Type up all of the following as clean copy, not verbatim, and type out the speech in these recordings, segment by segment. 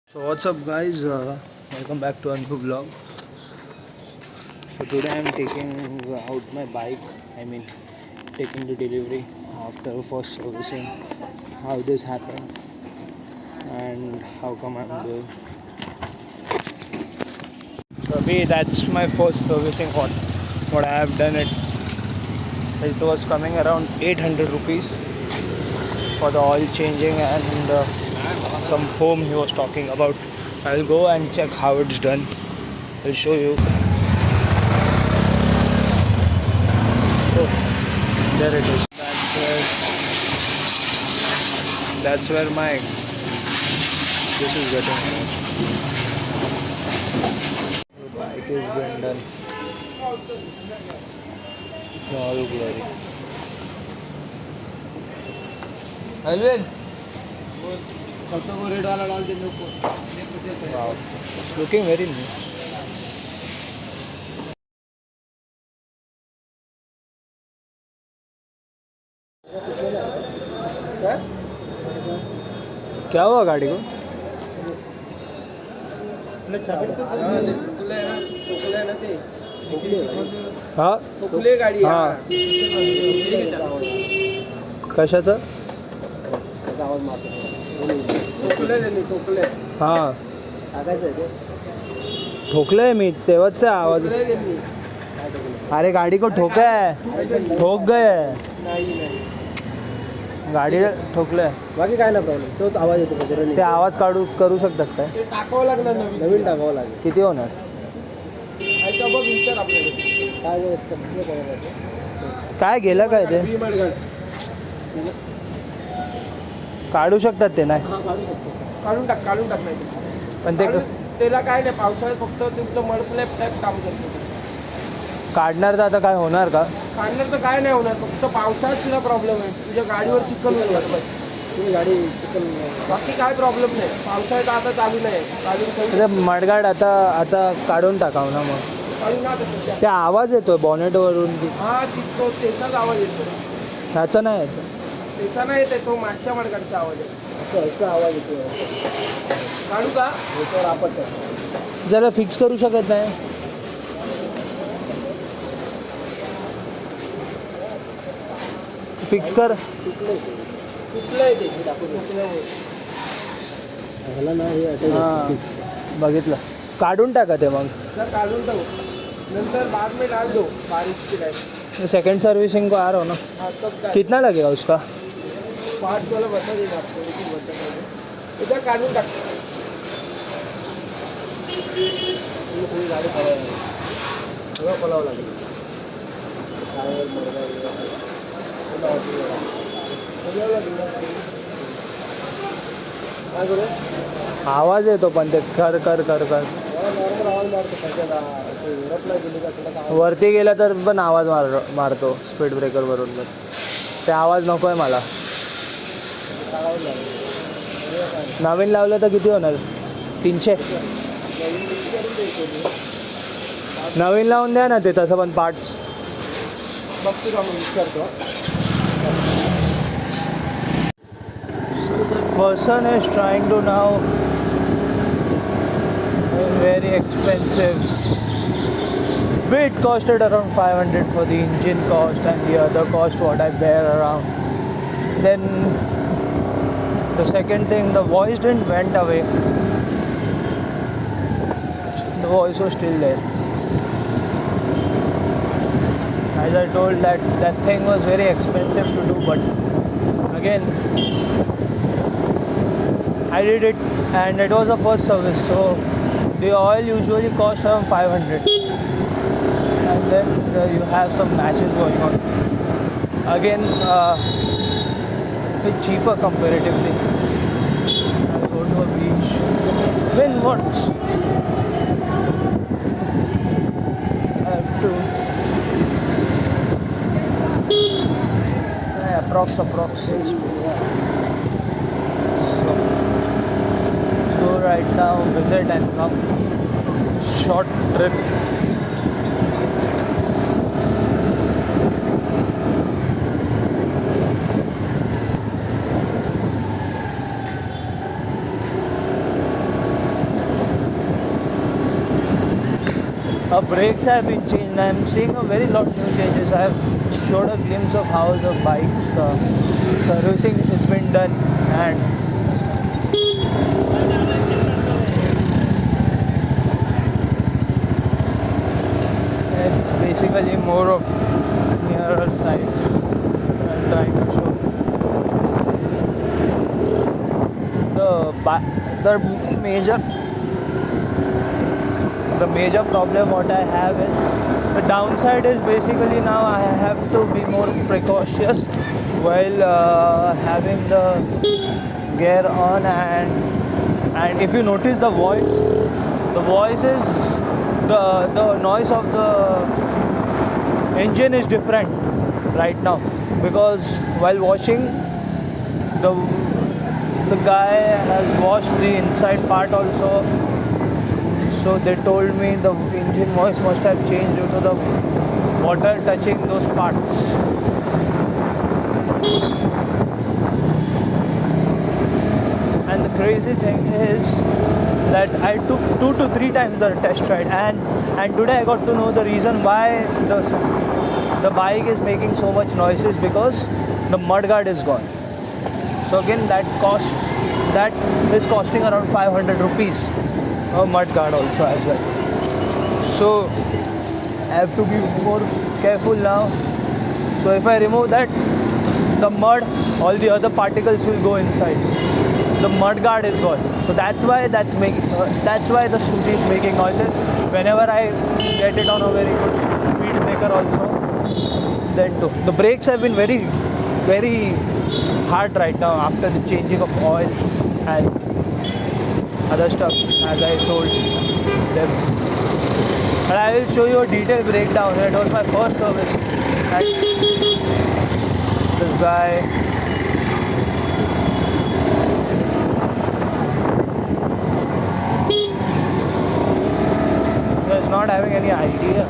So what's up guys, welcome back to a new vlog. So today I'm taking out my bike, taking the delivery after first servicing, how this happened and how come I'm doing. So that's my first servicing what I have done it. It was coming around 800 rupees for the oil changing and some foam he was talking about. I'll go and check how it's done. I'll show you. Oh, there it is. That's where my this is getting washed. The bike is being done. All glory. Alvin. Wow, it's looking very new. क्या हुआ गाड़ी को? हाँ गाडी हाँ कशाचं? हां ठोकलंय मी तेव्हाच ते आवाज. अरे गाडी को ठोका है, ठोक गए गाडी ठोकलंय. बाकी काय ना प्रॉब्लेम, तोच आवाज येतो ते आवाज करू शकतात काय? ते टाकावं लागणार, नवीन टाकावं लागेल. किती होणार? ऐका बघ विचार आपल्याला काय कसं करायचं. काय गेलं काय ते? काढू शकतात ते नाही? काढून टाक नाही. पण ते त्याला काय नाही, पावसाळ्यात फक्त तुमचं मड फ्लॅप टाईप काम करतो. काढणार तर आता काय होणार का? काढणार तर काय नाही होणार, फक्त पावसाळ्यात तुला प्रॉब्लेम आहे. तुझ्या गाडीवर चिखल होईल बस. तुझी गाडी चिखल, बाकी काय प्रॉब्लेम नाही. पावसाळ्यात आता चालू नाही, मडगाड आता काढून टाकाव ना मग. काढून ना त्या आवाज येतोय बॉनेटवरून. हा चिखल त्याचाच आवाज येतो, ह्याचा नाही येतो. त्याचा नाही येते, तो मागच्या मडगाडचा आवाज येतो. ह्याचा आवाज येतो. काढू का? ह्याच्यावर आपण जरा फिक्स करू शकत नाही? फिक्स कर. कुठलं ते हां बघितलं. काढून टाका ते मग. काढून टाकू, नंतर बाद में डाल दो बारिश की टाइम. सेकेंड सर्विसिंग को आ रहा हो ना. हाँ तब का कितना लगेगा उसका? 5 वाला बता देगा आपको. इधर काढून टाक. थोडी गाडी खोलावं लागेल. आवाज येतो पण ते कर कर कर कर. नॉर्मल आवाज मारतो सध्याला. युरोपला गेली का तुला वरती गेला तर पण आवाज मारतो स्पीड ब्रेकरवरून. ते आवाज नको आहे मला. नवीन लावलं तर किती होणार? 300. नवीन लावून द्या ना ते तसं पण पार्ट्स. बघतो का मी विचारतो. Person is trying to now very expensive. It costed around 500 for the engine cost and the other cost what I bear around. Then the second thing, the voice didn't went away. The voice was still there. As I told that thing was very expensive to do, but again I did it and it was a first service, so the oil usually costs around 500 and then you have some matches going on. Again bit cheaper comparatively. I'll go to a beach. When what? I have to approx. Right now visit and come short trip. Brakes have been changed. I am seeing a very lot new changes. I have showed a glimpse of how the bike's servicing has been done, and it's basically more of nearer side. I'm trying to show the major problem what I have is the downside is basically now I have to be more precautious while having the gear on, and if you notice the voice is the noise of the engine is different right now, because while washing the guy has washed the inside part also. So they told me the engine voice must have changed due to the water touching those parts. And the crazy thing is that I took 2 to 3 times the test ride, and today I got to know the reason why the bike is making so much noises, because the mudguard is gone. So again that is costing around 500 rupees. A mud guard also as well. So I have to be more careful now. So if I remove that, the mud, all the other particles will go inside. The mud guard is gone. So that's why the scooty is making noises. Whenever I get it on a very good speed breaker also, then too. The brakes have been very, very hard right now after the changing of oil and other stuff, as I told them. But I will show you a detailed breakdown. It was my first service, and this guy is not having any idea.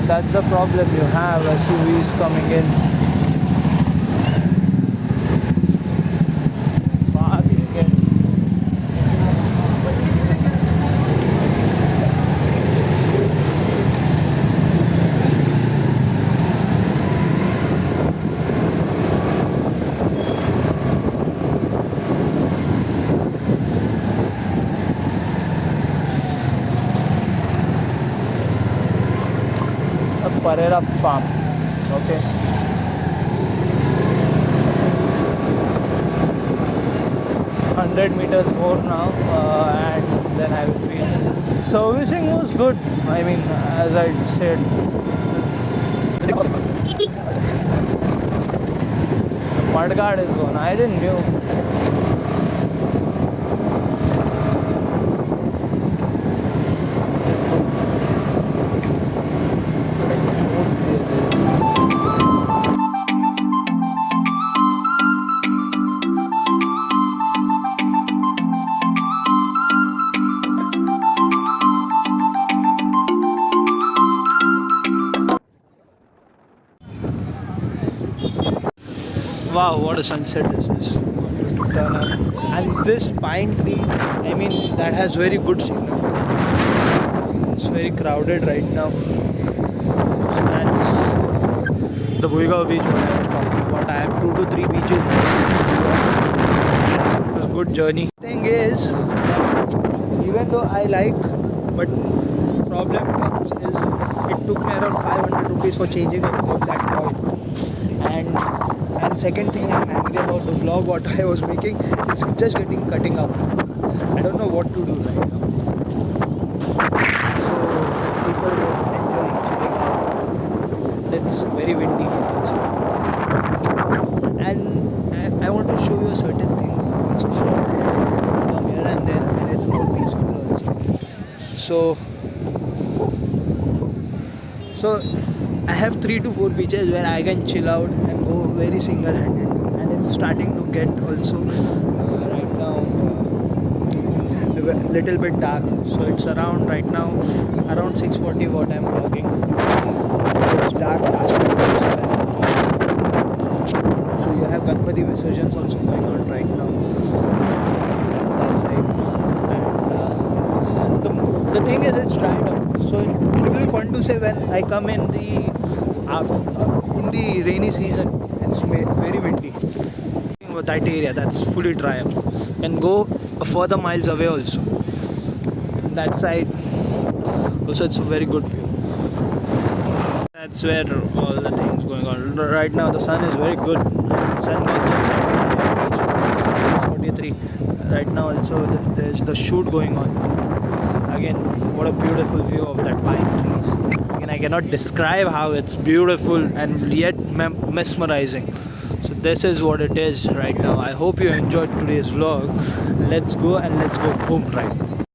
That's the problem you have SUVs coming in. Parking again. Pereira Farm. Okay. $100 more now, and then I will be. Servicing was good. I mean, as I said. The mudguard is gone. I didn't know. Wow, what a sunset this is. Turn up. And this pine tree, I mean, that has very good significance. It's very crowded right now. So that's the Bhuigaon beach what I was talking about. I have 2 to 3 beaches. It was a good journey. Thing is, even though I like, but problem comes is it took me around 500 rupees for changing of that oil. And second thing I'm angry about the vlog what I was making, it's just cutting out. I don't know what to do right now. So if people were enjoying chilling out, it's very windy also. And I want to show you a certain thing also. Come here and there, and it's more peaceful also. So I have 3 to 4 beaches where I can chill out and go very single-handed, and it's starting to get also right now a little bit dark. So it's around right now around 6:40 what I'm vlogging. It's dark last night also when I'm vlogging. So you have Ganpati Visarjans also going on right now that side. And the thing is it's dried up. So it will be fun to say when I come in the rainy season. It's very windy. That area that's fully dry up. Can go further miles away also. That side also it's a very good view. That's where all the things going on. Right now the sun is very good. Sun got just set. 43. Right now also there's the shoot going on. Again, what a beautiful view of that pine trees. Again, I cannot describe how it's beautiful and yet mesmerizing. So this is what it is right now. I hope you enjoyed today's vlog. Let's go home right.